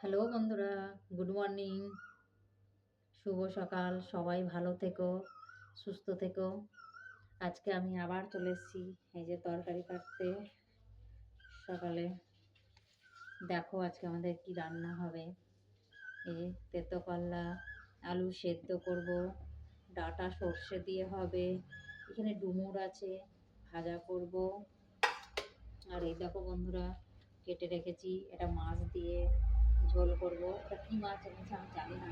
Hello বন্ধুরা, good morning, শুভ সকাল। সবাই ভালো থেকো, সুস্থ থেকো। আজকে আমি আবার চলে এসেছি এই যে তরকারি কাটতে। সকালে দেখো আজকে আমাদের কি রান্না হবে। এই তেতো করলা, আলু সেদ্ধ করব, ডাঁটা সর্ষে দিয়ে হবে, এখানে ডুমুর আছে, ভাজা করব। আর এই দেখো বন্ধুরা, কেটে রেখেছি এটা মাছ দিয়ে ঝোল করব। এটা কী মাছ এনেছে আমি জানি না,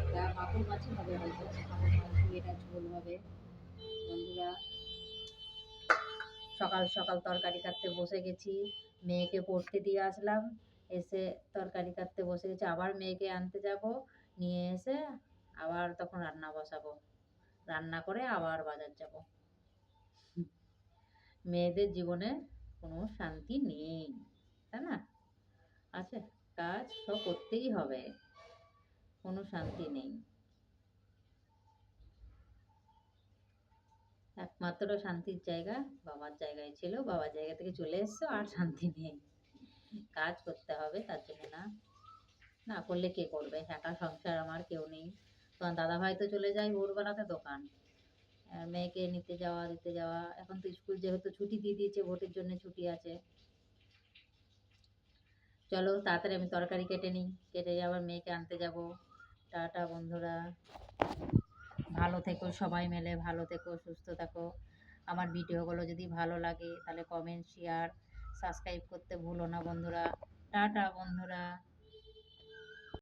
এটা মাগুর মাছই হবে হয়তো। মাগুর মাছ দিয়ে এটা ঝোল হবে বন্ধুরা। সকাল সকাল তরকারি কাটতে বসে গেছি, মেয়েকে পড়তে দিয়ে আসলাম, এসে তরকারি কাটতে বসে গেছি। আবার মেয়েকে আনতে যাব, নিয়ে এসে আবার তখন রান্না বসাবো, রান্না করে আবার বাজার যাব। মেয়েদের জীবনে কোনো শান্তি নেই, তাই না? আছে, কাজ তো করতেই হবে, কোনো শান্তি নেই। একমাত্র শান্তির জায়গা বাবার জায়গায় ছিল, বাবার জায়গা থেকে চলে এসছো, আর শান্তি নেই। কাজ করতে হবে, তার জন্য না না করলে কে করবে? একা সংসার, আমার কেউ নেই। তোমার দাদা ভাই তো চলে যায় ভোরবেলাতে দোকান, আর মেয়েকে নিতে যাওয়া দিতে যাওয়া। এখন তো স্কুল যেহেতু ছুটি দিয়ে দিয়েছে, ভোটের জন্য ছুটি আছে। চলো তাড়াতাড়ি আমি তরকারি কেটে নিই, কেটে আবার মেয়েকে আনতে যাব। টাটা বন্ধুরা, ভালো থেকো, সবাই মিলে ভালো থেকো, সুস্থ থাকো। আমার ভিডিওগুলো যদি ভালো লাগে তাহলে কমেন্ট, শেয়ার, সাবস্ক্রাইব করতে ভুলো না বন্ধুরা। টাটা বন্ধুরা।